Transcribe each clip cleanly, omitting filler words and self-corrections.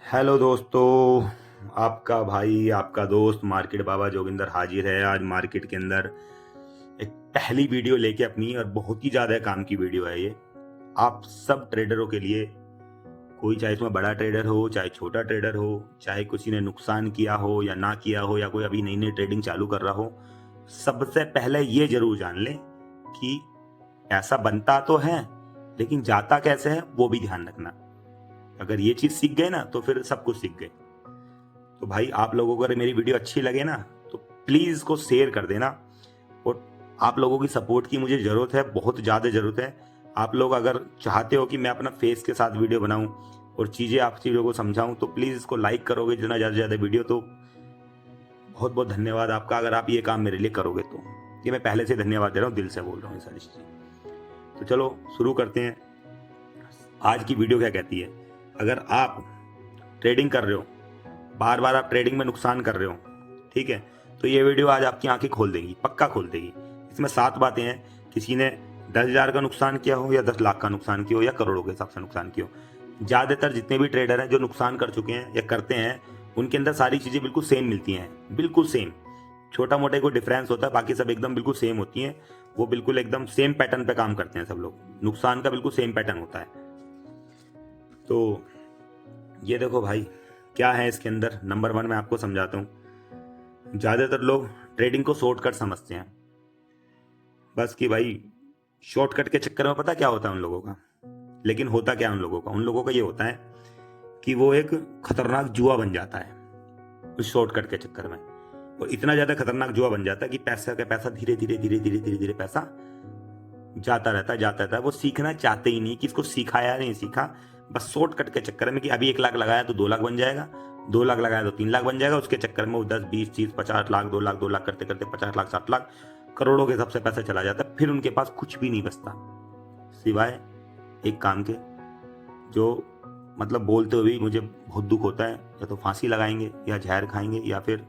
Hello दोस्तों। आपका भाई आपका दोस्त मार्केट बाबा जोगिंदर हाजिर है आज मार्केट के अंदर एक पहली वीडियो लेके अपनी, और बहुत ही ज़्यादा काम की वीडियो है ये आप सब ट्रेडरों के लिए। कोई चाहे इसमें बड़ा ट्रेडर हो, चाहे छोटा ट्रेडर हो, चाहे किसी ने नुकसान किया हो या ना किया हो, या कोई अभी नई नई ट्रेडिंग चालू कर रहा हो, सबसे पहले ये जरूर जान लें कि पैसा बनता तो है लेकिन जाता कैसे है वो भी ध्यान रखना। अगर ये चीज सीख गए ना तो फिर सब कुछ सीख गए। तो भाई आप लोगों को अगर मेरी वीडियो अच्छी लगे ना तो प्लीज इसको शेयर कर देना। और आप लोगों की सपोर्ट की मुझे जरूरत है, बहुत ज्यादा जरूरत है। आप लोग अगर चाहते हो कि मैं अपना फेस के साथ वीडियो बनाऊं और चीजें आप चीजों को समझाऊं तो प्लीज इसको लाइक करोगे जितना ज्यादा ज्यादा वीडियो, तो बहुत बहुत धन्यवाद आपका अगर आप ये काम मेरे लिए करोगे। तो ये मैं पहले से धन्यवाद दे रहा हूँ, दिल से बोल रहा हूँ ये सारी चीजें। तो चलो शुरू करते हैं। आज की वीडियो क्या कहती है, अगर आप ट्रेडिंग कर रहे हो, बार बार आप ट्रेडिंग में नुकसान कर रहे हो, ठीक है, तो ये वीडियो आज आपकी आंखें खोल देगी, पक्का खोल देगी। इसमें 7 बातें हैं। किसी ने 10,000 का नुकसान किया हो या 10 लाख का नुकसान किया हो या करोड़ों के हिसाब से नुकसान किया हो, ज़्यादातर जितने भी ट्रेडर हैं जो नुकसान कर चुके हैं या करते हैं उनके अंदर सारी चीज़ें बिल्कुल सेम मिलती हैं, बिल्कुल सेम। छोटा मोटा कोई डिफरेंस होता है, बाकी सब एकदम बिल्कुल सेम होती हैं। वो बिल्कुल एकदम सेम पैटर्न पे काम करते हैं सब लोग, नुकसान का बिल्कुल सेम पैटर्न होता है। तो ये देखो भाई क्या है इसके अंदर। नंबर 1 मैं आपको समझाता हूँ। ज़्यादातर लोग ट्रेडिंग को शॉर्टकट समझते हैं, बस कि भाई शॉर्टकट के चक्कर में पता क्या होता है उन लोगों का। लेकिन होता क्या है उन लोगों का ये होता है कि वो एक खतरनाक जुआ बन जाता है उस शॉर्टकट के चक्कर में। और इतना ज़्यादा खतरनाक जुआ बन जाता है कि पैसा का पैसा धीरे धीरे धीरे धीरे धीरे धीरे पैसा जाता रहता है। वो सीखना चाहते ही नहीं कि इसको सिखाया नहीं सीखा, बस शॉर्टकट के चक्कर में कि अभी 1 लाख लगाया तो 2 लाख बन जाएगा, 2 लाख लगाया तो 3 लाख बन जाएगा। उसके चक्कर में वो 10 20 30 50 लाख 2 लाख करते करते 50 लाख 60 लाख करोड़ों के हिसाब से पैसा चला जाता है। फिर उनके पास कुछ भी नहीं बचता सिवाय एक काम के, जो मतलब बोलते हुए भी मुझे बहुत दुख होता है, या तो फांसी लगाएंगे या जहर खाएंगे या फिर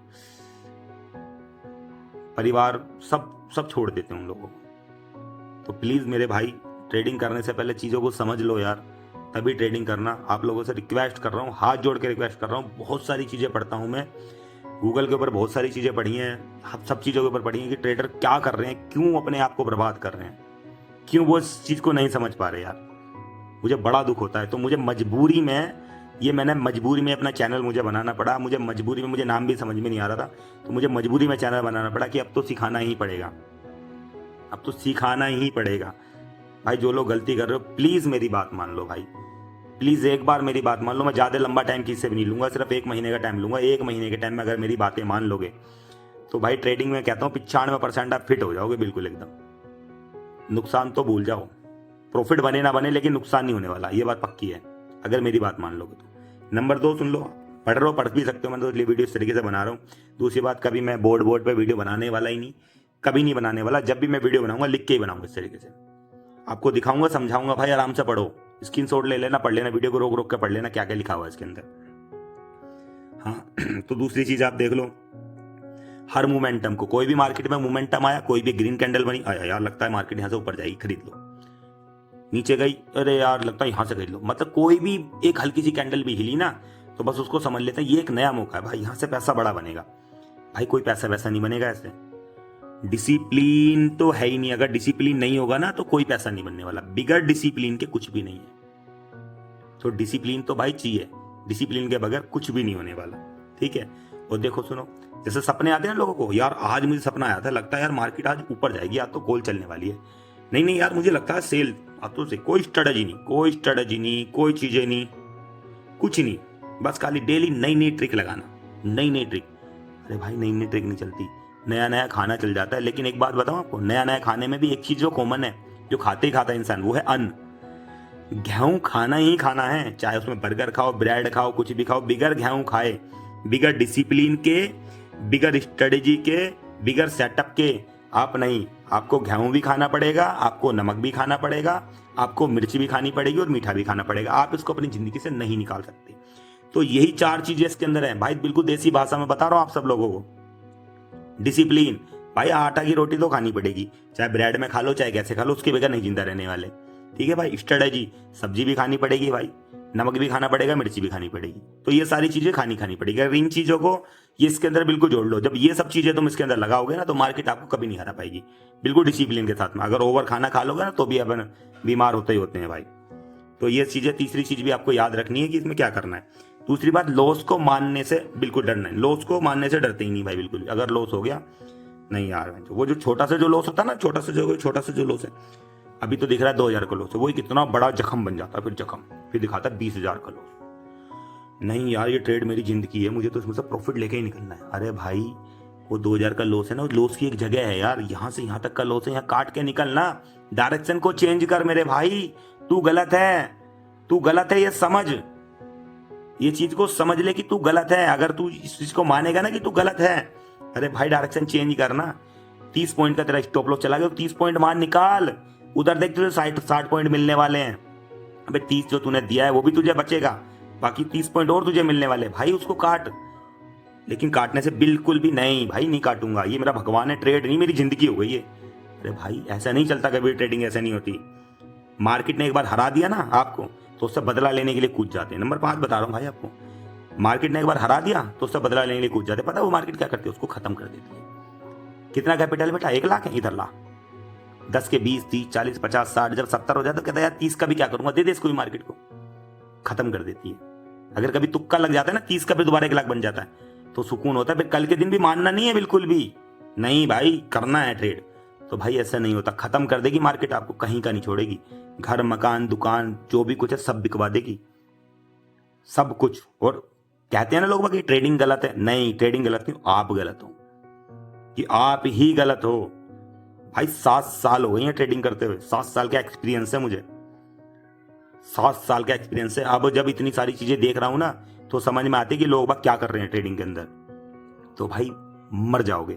परिवार सब सब छोड़ देते हैं उन लोगों को। तो प्लीज़ मेरे भाई ट्रेडिंग करने से पहले चीज़ों को समझ लो यार, तभी ट्रेडिंग करना। आप लोगों से रिक्वेस्ट कर रहा हूँ, हाथ जोड़ के रिक्वेस्ट कर रहा हूँ। बहुत सारी चीज़ें पढ़ता हूँ मैं, गूगल के ऊपर बहुत सारी चीज़ें पढ़ी हैं, सब चीज़ों के ऊपर पढ़ी हैं कि ट्रेडर क्या कर रहे हैं, क्यों अपने आप को बर्बाद कर रहे हैं, क्यों वो इस चीज़ को नहीं समझ पा रहे यार। मुझे बड़ा दुख होता है। तो मुझे मजबूरी में मैंने मजबूरी में अपना चैनल मुझे बनाना पड़ा। मुझे मजबूरी में, मुझे नाम भी समझ में नहीं आ रहा था, तो मुझे मजबूरी में चैनल बनाना पड़ा कि अब तो सिखाना ही पड़ेगा, अब तो सिखाना ही पड़ेगा। भाई जो लोग गलती कर रहे हो प्लीज़ मेरी बात मान लो भाई, प्लीज़ एक बार मेरी बात मान लो। मैं ज़्यादा लंबा टाइम किससे भी नहीं लूँगा, सिर्फ 1 महीने का टाइम लूँगा। 1 महीने के टाइम में अगर मेरी बातें मान लोगे तो भाई ट्रेडिंग में कहता हूँ 95% आप फिट हो जाओगे बिल्कुल एकदम। नुकसान तो भूल जाओ, प्रॉफिट बने ना बने लेकिन नुकसान नहीं होने वाला, ये बात पक्की है अगर मेरी बात मान लोगे तो। नंबर 2 सुन लो, पढ़ रहे हो पढ़ भी सकते हो, मैं तो इसलिए वीडियो इस तरीके से बना रहा हूँ। दूसरी बात, कभी मैं बोर्ड पे वीडियो बनाने वाला ही नहीं, कभी नहीं बनाने वाला। जब भी मैं वीडियो बनाऊंगा लिख के ही बनाऊंगा, इस तरीके से आपको दिखाऊंगा, समझाऊंगा। भाई आराम से पढ़ो, स्क्रीनशॉट ले लेना, पढ़ लेना, वीडियो को रोक रोक के पढ़ लेना क्या क्या लिखा हुआ है इसके अंदर। हाँ तो दूसरी चीज आप देख लो, हर मोमेंटम को, कोई भी मार्केट में मोमेंटम आया, कोई भी ग्रीन कैंडल बनी, आया यार लगता है मार्केट यहाँ से ऊपर जाएगी, खरीद लो। नीचे गई, अरे यार लगता है यहाँ से खरीद लो। मतलब कोई भी एक हल्की सी कैंडल भी हिली ना तो बस उसको समझ लेते हैं ये एक नया मौका है भाई, यहाँ से पैसा बड़ा बनेगा। भाई कोई पैसा वैसा नहीं बनेगा ऐसे। डिसिप्लिन तो है ही नहीं, अगर डिसिप्लिन नहीं होगा ना तो कोई पैसा नहीं बनने वाला। बिगड़ डिसिप्लिन के कुछ भी नहीं है। तो डिसिप्लिन तो भाई चाहिए, डिसिप्लिन के बगैर कुछ भी नहीं होने वाला, ठीक है। और देखो सुनो, जैसे सपने आते हैं लोगों को, यार आज मुझे सपना आया था, लगता है यार मार्केट आज ऊपर जाएगी, आज तो कॉल चलने वाली है। नहीं नहीं यार मुझे लगता है सेल, आज तो से कोई स्ट्रेटजी नहीं, कोई स्ट्रेटजी नहीं, कोई चीजें नहीं, कुछ नहीं, बस खाली डेली नई नई ट्रिक लगाना, नई नई ट्रिक। अरे भाई नई नई ट्रिक नहीं चलती, नया नया खाना चल जाता है। लेकिन एक बात बताऊं आपको, नया नया खाने में भी एक चीज जो कॉमन है, जो खाते ही खाता है इंसान, वो है अन्न। गेहूं खाना ही खाना है, चाहे उसमें बर्गर खाओ, ब्रेड खाओ, कुछ भी खाओ, बिगर गेहूं खाए, बिगर डिसिप्लिन के, बिगर स्ट्रेटेजी के, बिगर सेटअप के आप नहीं। आपको गेहूं भी खाना पड़ेगा, आपको नमक भी खाना पड़ेगा, आपको मिर्ची भी खानी पड़ेगी और मीठा भी खाना पड़ेगा। आप इसको अपनी जिंदगी से नहीं निकाल सकते। तो यही 4 चीजें इसके अंदर है भाई, बिल्कुल देसी भाषा में बता रहा हूं आप सब लोगों को। डिसिप्लिन, भाई आटा की रोटी तो खानी पड़ेगी, चाहे ब्रेड में खा लो चाहे कैसे खा लो, उसके बगैर नहीं जिंदा रहने वाले, ठीक है भाई। स्ट्रेटेजी, सब्जी भी खानी पड़ेगी भाई, नमक भी खाना पड़ेगा, मिर्ची भी खानी पड़ेगी। तो ये सारी चीजें खानी पड़ेगी। अगर इन चीजों को ये इसके अंदर बिल्कुल जोड़ लो, जब ये सब चीजें तुम इसके अंदर लगाओगे ना तो मार्केट आपको कभी नहीं हरा पाएगी, बिल्कुल डिसिप्लिन के साथ में। अगर ओवर खाना खा लोगे ना तो भी अपन बीमार होते ही होते हैं भाई। तो ये चीजें, तीसरी चीज भी आपको याद रखनी है कि इसमें क्या करना है। दूसरी बात, लॉस को मानने से बिल्कुल डरना है। लॉस को मानने से डरते ही नहीं भाई बिल्कुल। अगर लॉस हो गया, नहीं यार वो जो छोटा सा जो लॉस होता है ना, छोटा सा जो लॉस है, अभी तो दिख रहा है 2000 का लॉस है, वही कितना बड़ा जख्म बन जाता है। फिर दिखाता है 20,000 का लॉस। नहीं यार, ये ट्रेड मेरी जिंदगी है, मुझे तो इसमें से प्रॉफिट लेके ही निकलना है। अरे भाई, वो 2000 का लॉस है ना, लॉस की एक जगह है यार, यहाँ से यहाँ तक का लॉस है, यहाँ काट के निकलना। डायरेक्शन को चेंज कर मेरे भाई, तू गलत है, ये समझ, ये चीज को समझ ले कि तू गलत है। अगर तू इस चीज को मानेगा ना कि तू गलत है, अरे भाई डायरेक्शन चेंज करना। 30 पॉइंट का तेरा स्टॉप लॉस चला गया, 30 पॉइंट मान निकाल। उधर देख तुझे 60 पॉइंट मिलने वाले हैं। अबे 30 जो तूने दिया है वो भी तुझे बचेगा, बाकी 30 पॉइंट और तुझे मिलने वाले भाई, उसको काट। लेकिन काटने से बिल्कुल भी नहीं भाई, नहीं काटूंगा, ये मेरा भगवान है, ट्रेड नहीं मेरी जिंदगी हो गई है। अरे भाई ऐसा नहीं चलता कभी, ट्रेडिंग ऐसा नहीं होती। मार्केट ने एक बार हरा दिया ना आपको तो उससे बदला लेने के लिए कूद जाते हैं। नंबर 5 बता रहा हूँ भाई आपको, मार्केट ने एक बार हरा दिया तो उससे बदला लेने के लिए कूद जाते हैं। पता है वो मार्केट क्या करती है, उसको खत्म कर देती है। कितना कैपिटल बेटा, 1 लाख है, इधर ला 10 के 20, 30, 40, 50, 60, जब 70 हो जाए तो कहता है यार 30 का भी क्या करूंगा, दे दे इसको भी। मार्केट को खत्म कर देती है। अगर कभी तुक्का लग जाता है ना, 30 का फिर दोबारा 1 लाख बन जाता है तो सुकून होता है। फिर कल के दिन भी मानना नहीं है बिल्कुल भी, नहीं भाई करना है ट्रेड। तो भाई ऐसा नहीं होता, खत्म कर देगी मार्केट, आपको कहीं का नहीं छोड़ेगी। घर, मकान, दुकान, जो भी कुछ है सब बिकवा देगी, सब कुछ। और कहते हैं ना लोग बाकी ट्रेडिंग गलत है, नहीं ट्रेडिंग गलत नहीं, आप गलत हो, कि आप ही गलत हो भाई। 7 साल हो गए हैं ट्रेडिंग करते हुए, 7 साल का एक्सपीरियंस है मुझे, 7 साल का एक्सपीरियंस है। अब जब इतनी सारी चीजें देख रहा हूं ना तो समझ में आती है कि लोग बाग क्या कर रहे हैं ट्रेडिंग के अंदर। तो भाई मर जाओगे।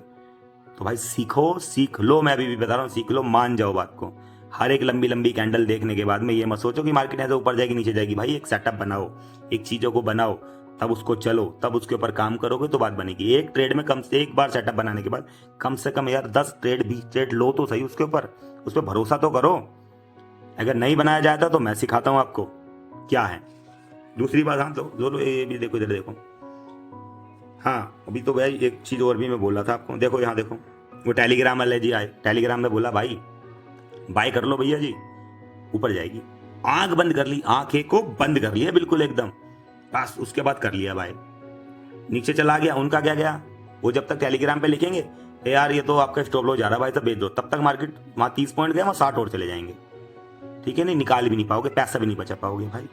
तो भाई सीख लो, मैं अभी भी बता रहा हूँ, सीख लो, मान जाओ बात को। हर एक लंबी लंबी कैंडल देखने के बाद में ये मत सोचो कि मार्केट ऐसे ऊपर जाएगी नीचे जाएगी। भाई एक सेटअप बनाओ, एक चीजों को बनाओ, तब उसको चलो, तब उसके ऊपर काम करोगे तो बात बनेगी। एक ट्रेड में कम से एक बार सेटअप बनाने के बाद कम से कम यार 10 ट्रेड 20 ट्रेड लो तो सही, उसके ऊपर उस पर भरोसा तो करो। अगर नहीं बनाया जाता तो मैं सिखाता हूँ आपको क्या है। दूसरी बात, हाँ तो ये भी देखो, इधर देखो, हाँ अभी तो भाई एक चीज और भी मैं बोल रहा था आपको, देखो यहाँ देखो, वो टेलीग्राम वाले जी आए, टेलीग्राम में बोला भाई बाय कर लो भैया जी, ऊपर जाएगी। आंख बंद कर ली, आंखें को बंद कर लिया बिल्कुल एकदम, बस उसके बाद कर लिया भाई। नीचे चला गया, उनका क्या गया, वो जब तक टेलीग्राम पे लिखेंगे यार ये तो आपका स्टॉप लॉस जा रहा है भाई तो बेच दो, तब तक मार्केट वहाँ 30 पॉइंट गया, वहाँ 60 और चले जाएंगे। ठीक है, नहीं निकाल भी नहीं पाओगे, पैसा भी नहीं बचा पाओगे भाई।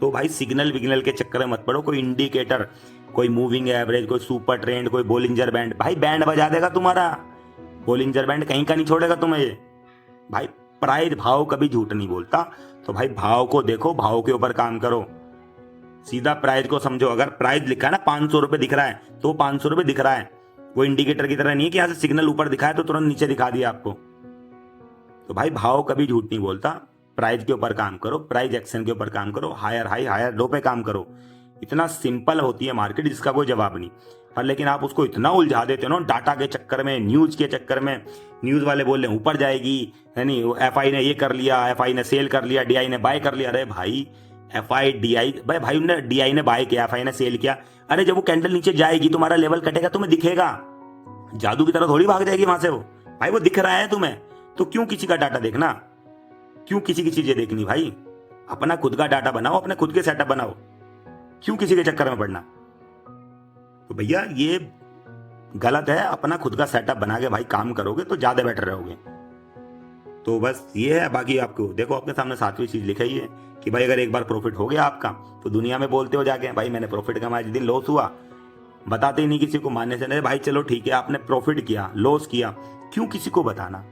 तो भाई सिग्नल विग्नल के चक्कर में मत पड़ो। कोई इंडिकेटर, कोई मूविंग एवरेज, कोई सुपर ट्रेंड, कोई बोलिंजर बैंड, भाई बैंड बजा देगा तुम्हारा। बोलिंजर बैंड कहीं का नहीं छोड़ेगा तुम्हें ये भाई। प्राइस, भाव कभी झूठ नहीं बोलता। तो भाई भाव को देखो, भाव के ऊपर काम करो, सीधा प्राइस को समझो। अगर प्राइस लिखा है ना 500 रुपए दिख रहा है तो 500 रुपए दिख रहा है, वो इंडिकेटर की तरह नहीं है कि यहाँ से सिग्नल ऊपर दिखा है तो तुरंत नीचे दिखा दिया आपको। तो भाई भाव कभी झूठ नहीं बोलता। प्राइस के ऊपर काम करो, प्राइस एक्शन के ऊपर काम करो, हायर हाई हायर लो पे काम करो। इतना सिंपल होती है मार्केट जिसका कोई जवाब नहीं। पर लेकिन आप उसको इतना उलझा देते हो ना डाटा के चक्कर में, न्यूज के चक्कर में। न्यूज वाले बोल रहे हैं ऊपर जाएगी, है नहीं, एफआई ने ये कर लिया, एफआई ने सेल कर लिया, डीआई ने बाय कर लिया। अरे भाई एफआई डीआई, भाई उन्होंने डीआई ने बाय किया, एफआई ने सेल किया। अरे जब वो कैंडल नीचे जाएगी तुम्हारा लेवल कटेगा, तुम्हें दिखेगा, जादू की तरह थोड़ी भाग जाएगी वहां से वो। भाई वो दिख रहा है तुम्हें, तो क्यों किसी का डाटा देखना, क्यों किसी की चीजें देखनी भाई। अपना खुद का डाटा बनाओ, अपने खुद के सेटअप बनाओ, क्यों किसी के चक्कर में पड़ना। तो भैया ये गलत है, अपना खुद का सेटअप बना के भाई काम करोगे तो ज्यादा बेटर रहोगे। तो बस ये है। बाकी आपको देखो आपके सामने 7वीं चीज लिखाई है कि भाई अगर एक बार प्रॉफिट हो गया आपका तो दुनिया में बोलते हो जाके भाई मैंने प्रॉफिट कमाया, जिस दिन लॉस हुआ बताते ही नहीं किसी को, मानने से नहीं। भाई चलो ठीक है आपने प्रॉफिट किया, लॉस किया, क्यों किसी को बताना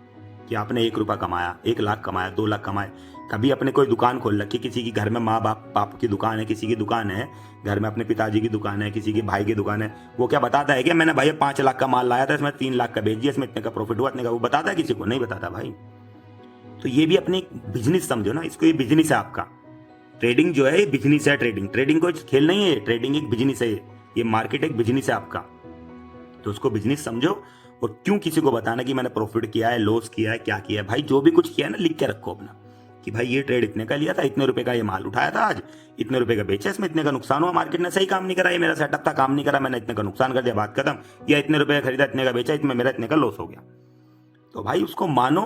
कि आपने 1 रुपया कमाया, 1 लाख कमाया, 2 लाख कमाए। कभी अपने कोई दुकान खोल रखी, किसी की घर में माँ बाप की दुकान है, किसी की दुकान है घर में, अपने पिताजी की दुकान है, किसी की भाई की दुकान है, वो क्या बताता है कि मैंने भाई 5 लाख का माल लाया था, इसमें 3 लाख का बेच दिया, इसमें इतने का प्रॉफिट हुआ, इतने का। वो बताता है किसी को? नहीं बताता भाई। तो ये भी अपनी बिजनेस समझो ना इसको, ये बिजनेस है आपका। ट्रेडिंग जो है ये बिजनेस है। ट्रेडिंग कोई खेल नहीं है, ट्रेडिंग एक बिजनेस है। ये मार्केट एक बिजनेस है आपका, तो उसको बिजनेस समझो। और क्यों किसी को बताना कि मैंने प्रॉफिट किया है, लॉस किया है, क्या किया है। भाई जो भी कुछ किया है ना लिख के रखो अपना, कि भाई ये ट्रेड इतने का लिया था, इतने रुपए का ये माल उठाया था, आज इतने रुपए का बेचा, इसमें इतने का नुकसान हुआ, मार्केट ने सही काम नहीं करा, ये मेरा सेटअप था काम नहीं करा, मैंने इतने का नुकसान कर दिया, बात खत्म। या इतने रुपए का खरीदा, इतने का बेचा, इसमें मेरा इतने का लॉस हो गया। तो भाई उसको मानो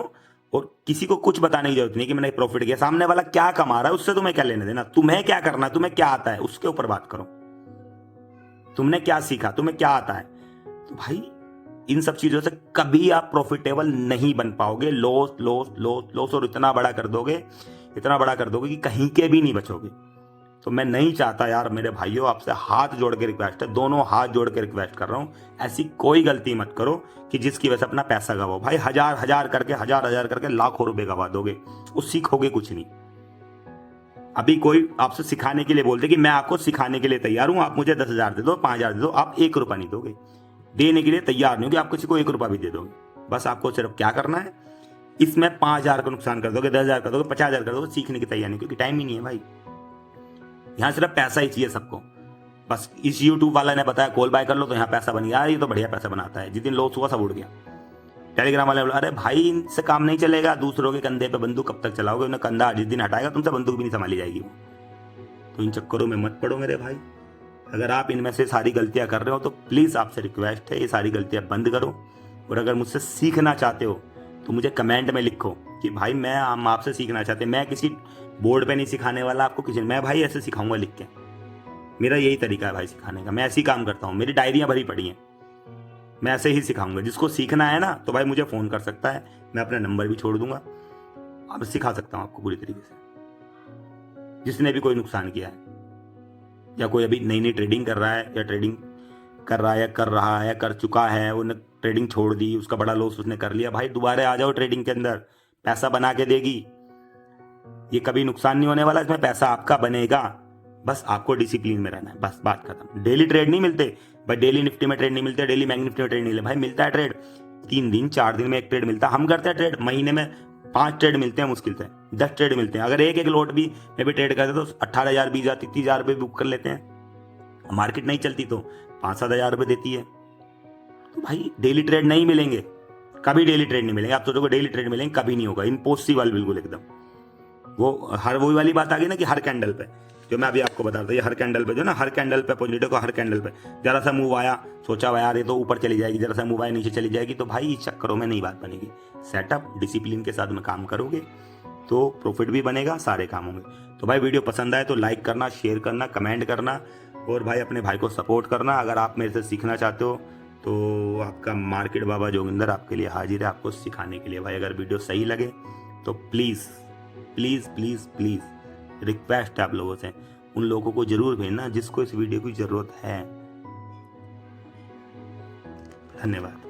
और किसी को कुछ बताने की जरूरत नहीं कि मैंने प्रॉफिट किया। सामने वाला क्या कमा रहा है उससे तुम्हें क्या लेने देना, तुम्हें क्या करना है, तुम्हें क्या आता है उसके ऊपर बात करो। तुमने क्या सीखा, तुम्हें क्या आता है। तो भाई इन सब चीजों से कभी आप प्रॉफिटेबल नहीं बन पाओगे। लॉस लॉस लॉस लॉस और इतना बड़ा कर दोगे, इतना बड़ा कर दोगे कि कहीं के भी नहीं बचोगे। तो मैं नहीं चाहता यार मेरे भाइयों, आपसे हाथ जोड़ के रिक्वेस्ट है, दोनों हाथ जोड़ के रिक्वेस्ट कर रहा हूं, ऐसी कोई गलती मत करो कि जिसकी वजह से अपना पैसा गवाओ। भाई हजार हजार करके लाखों रुपए गवा दोगे, उस सीखोगे कुछ नहीं। अभी कोई आपसे सिखाने के लिए बोलते कि मैं आपको सिखाने के लिए तैयार हूं, आप मुझे 10,000 दे दो, 5,000 दे दो, आप 1 रुपया नहीं दोगे, देने के लिए तैयार नहीं हो कि आप किसी को 1 रुपया भी दे दोगे। बस आपको सिर्फ क्या करना है, इसमें 5,000 का नुकसान कर दोगे, 10,000 कर दोगे, 50,000 कर दोगे, सीखने की तैयारी नहीं, क्योंकि टाइम ही नहीं है भाई। यहाँ सिर्फ पैसा ही चाहिए सबको। बस इस यूट्यूब वाला ने बताया कॉल बाय कर लो तो यहाँ पैसा बन गया, ये तो बढ़िया पैसा बनाता है। जिस दिन लॉस हुआ सब उड़ गया। टेलीग्राम वाले बोला अरे भाई इनसे काम नहीं चलेगा, दूसरों के कंधे पे बंदूक कब तक चलाओगे, उन्हें कंधा जिस दिन हटाएगा तुमसे बंदूक भी नहीं संभाली जाएगी। तो इन चक्करों में मत पड़ो मेरे भाई। अगर आप इनमें से सारी गलतियां कर रहे हो तो प्लीज़ आपसे रिक्वेस्ट है ये सारी गलतियां बंद करो। और अगर मुझसे सीखना चाहते हो तो मुझे कमेंट में लिखो कि भाई मैं हम आपसे सीखना चाहते हैं। मैं किसी बोर्ड पे नहीं सिखाने वाला आपको, किसी मैं भाई ऐसे सिखाऊंगा लिख के। मेरा यही तरीका है भाई सिखाने का, मैं ऐसे ही काम करता हूँ, मेरी डायरियां भरी पड़ी हैं, मैं ऐसे ही सिखाऊंगा। जिसको सीखना है ना तो भाई मुझे फ़ोन कर सकता है, मैं अपना नंबर भी छोड़ दूंगा, अब सिखा सकता हूँ आपको पूरी तरीके से। जिसने भी कोई नुकसान किया है या कोई अभी नई नई ट्रेडिंग कर रहा है या ट्रेडिंग कर रहा है या कर रहा है या कर चुका है, उन्हें ट्रेडिंग छोड़ दी, उसका बड़ा लॉस उसने कर लिया, भाई दोबारा आ जाओ ट्रेडिंग के अंदर, पैसा बना के देगी। ये कभी नुकसान नहीं होने वाला, इसमें पैसा आपका बनेगा। बस आपको डिसिप्लिन में रहना है, बस बात खत्म। डेली ट्रेड नहीं मिलते भाई, डेली निफ्टी में ट्रेड नहीं मिलते, डेली बैंक निफ्टी में ट्रेड नहीं मिलते भाई, मिलता है ट्रेड 3 दिन 4 दिन में एक ट्रेड मिलता है। हम करते हैं ट्रेड महीने में 5 ट्रेड मिलते हैं, मुश्किल से 10 ट्रेड मिलते हैं। अगर एक एक लोट भी में भी ट्रेड करते तो 18,000 20,000 30,000 रुपये बुक कर लेते हैं। मार्केट नहीं चलती तो 5-7 हज़ार रुपये देती है। तो भाई डेली ट्रेड नहीं मिलेंगे, कभी डेली ट्रेड नहीं मिलेंगे। आप सोचोगे डेली ट्रेड मिलेंगे, कभी नहीं होगा, इम्पॉसिबल बिल्कुल एकदम। वो हर वही वाली बात आ गई ना कि हर कैंडल पे, जो मैं अभी आपको बता रहा था, ये हर कैंडल पे जो ना, हर कैंडल पे पॉजिटिव को, हर कैंडल पे जरा सा मूव आया, सोचा यार ये तो ऊपर चली जाएगी, जरा सा मूव आया नीचे चली जाएगी, तो भाई इस चक्करों में नहीं बात बनेगी। सेटअप डिसिप्लिन के साथ में काम करोगे तो प्रॉफिट भी बनेगा, सारे काम होंगे। तो भाई वीडियो पसंद आए तो लाइक करना, शेयर करना, कमेंट करना, और भाई अपने भाई को सपोर्ट करना। अगर आप मेरे से सीखना चाहते हो तो आपका मार्केट बाबा जोगिंदर आपके लिए हाजिर है, आपको सिखाने के लिए। भाई अगर वीडियो सही लगे तो please please please please request है आप लोगों से, उन लोगों को जरूर भेजना जिसको इस वीडियो की ज़रूरत है। धन्यवाद।